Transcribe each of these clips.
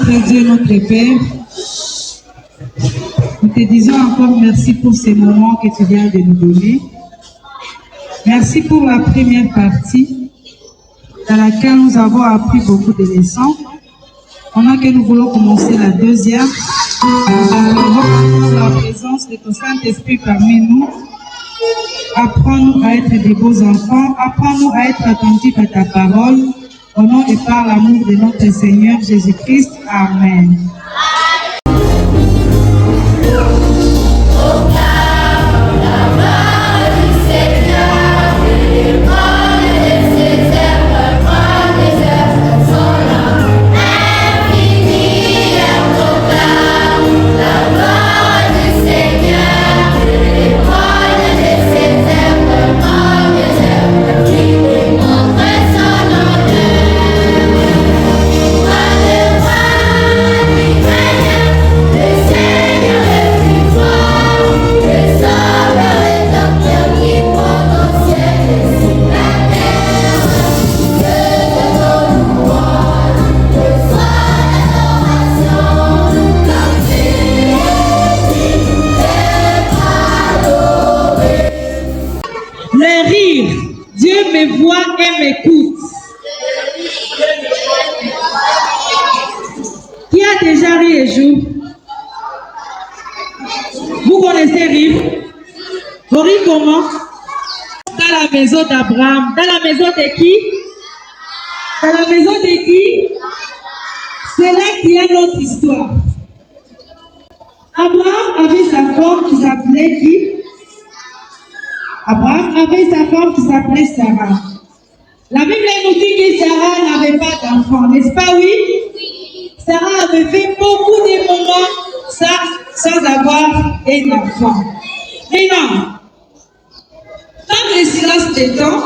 notre Dieu, notre Père, nous te disons encore merci pour ces moments que tu viens de nous donner. Merci pour la première partie dans laquelle nous avons appris beaucoup de leçons. Pendant que nous voulons commencer la deuxième, nous avons la présence de ton Saint-Esprit parmi nous. Apprends-nous à être des beaux enfants, apprends-nous à être attentifs à ta parole, au nom et par l'amour de notre Seigneur Jésus-Christ. Amen. D'Abraham. Dans la maison de qui? Dans la maison de qui? C'est là qu'il y a notre histoire. Abraham avait sa femme qui s'appelait qui? Abraham avait sa femme qui s'appelait Sarah. La Bible nous dit que Sarah n'avait pas d'enfant, n'est-ce pas, oui? Sarah avait fait beaucoup de moments sans avoir un enfant. Mais non. Dans le silence des temps,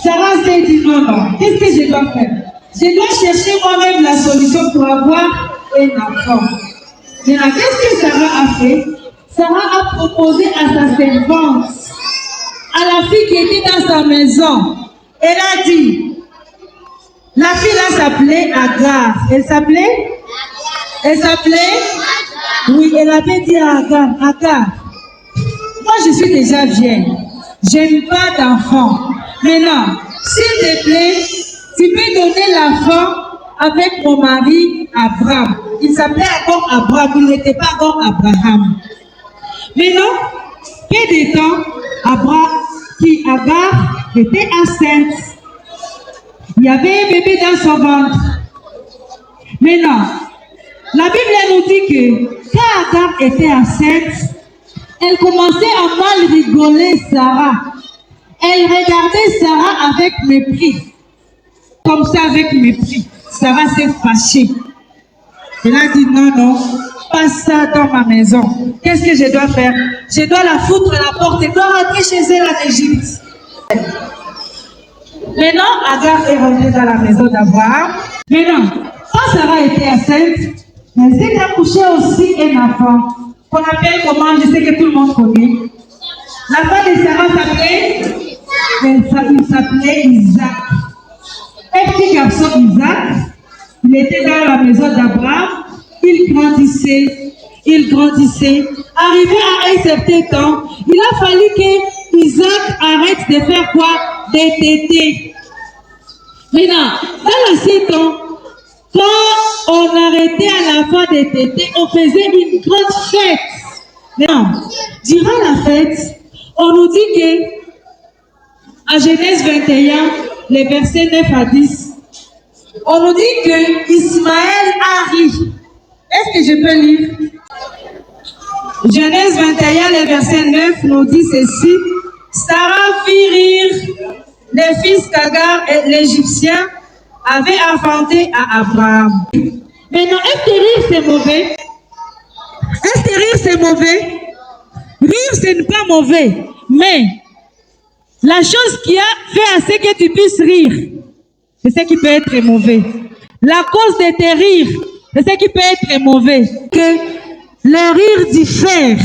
Sarah s'est dit non, qu'est-ce que je dois faire? Je dois chercher moi-même la solution pour avoir un enfant. Maintenant, qu'est-ce que Sarah a fait? Sarah a proposé à sa servante, à la fille qui était dans sa maison, elle a dit, la fille là s'appelait Agar. Elle s'appelait? Oui, elle avait dit à Agar, Agar, moi je suis déjà vieille. J'aime pas d'enfant. Maintenant, s'il te plaît, tu peux donner l'enfant avec mon mari Abraham. Il s'appelait encore Abraham, il n'était pas encore Abraham. Maintenant, peu de temps, Agar était enceinte. Il y avait un bébé dans son ventre. Maintenant, la Bible nous dit que quand Agar était enceinte, elle commençait à mal rigoler Sarah. Elle regardait Sarah avec mépris. Comme ça, avec mépris. Sarah s'est fâchée. Elle a dit non, pas ça dans ma maison. Qu'est-ce que je dois faire? Je dois la foutre à la porte. Elle doit rentrer chez elle en Égypte. Maintenant, Agar est rentrée dans la maison d'Abraham. Maintenant, quand Sarah était enceinte, elle s'est accouchée aussi un enfant. Qu'on appelle comment? Je sais que tout le monde connaît. La femme de Sarah il s'appelait Isaac. Un petit garçon Isaac, il était dans la maison d'Abraham, il grandissait. Arrivé à un certain temps, il a fallu que Isaac arrête de faire quoi? Des tétés. Maintenant, dans l'ancien temps, quand on arrêtait à la fin des tétés, on faisait une grande fête. Non. Durant la fête, on nous dit que, à Genèse 21, les versets 9 à 10, on nous dit que Ismaël a ri. Est-ce que je peux lire? Genèse 21, les versets 9 nous dit ceci. Sarah fit rire les fils qu'Agar et l'Égyptien avaient enfantés à Abraham. Maintenant, est-ce que rire c'est mauvais? Est-ce que rire c'est mauvais? Rire ce n'est pas mauvais. Mais la chose qui a fait à ce que tu puisses rire, c'est ce qui peut être mauvais. La cause de tes rires, c'est ce qui peut être mauvais. Que le rire diffère.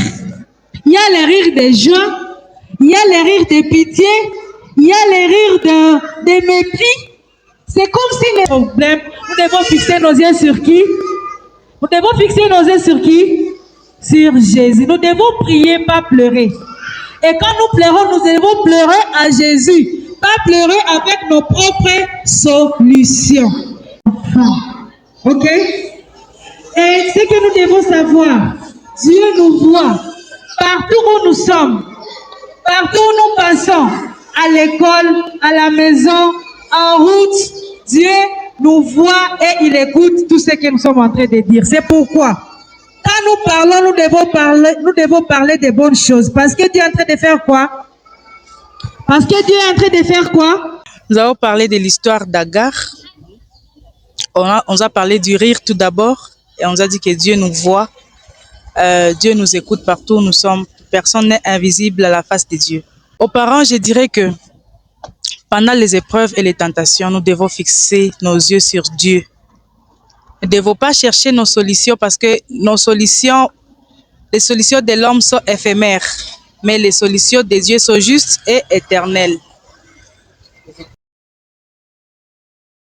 Il y a le rire de joie, il y a le rire de pitié, il y a le rire de mépris. C'est comme si les problèmes, nous devons fixer nos yeux sur qui? Nous devons fixer nos yeux sur qui? Sur Jésus. Nous devons prier, pas pleurer. Et quand nous pleurons, nous devons pleurer à Jésus. Pas pleurer avec nos propres solutions. Ok? Et ce que nous devons savoir, Dieu nous voit partout où nous sommes, partout où nous passons, à l'école, à la maison, en route. Dieu nous voit et il écoute tout ce que nous sommes en train de dire. C'est pourquoi, quand nous parlons, nous devons parler des bonnes choses. Parce que Dieu est en train de faire quoi? Parce que Dieu est en train de faire quoi? Nous avons parlé de l'histoire d'Agar. On a parlé du rire tout d'abord. Et on nous a dit que Dieu nous voit. Dieu nous écoute partout où nous sommes. Personne n'est invisible à la face de Dieu. Aux parents, je dirais que pendant les épreuves et les tentations, nous devons fixer nos yeux sur Dieu. Nous ne devons pas chercher nos solutions parce que les solutions de l'homme sont éphémères. Mais les solutions de Dieu sont justes et éternelles.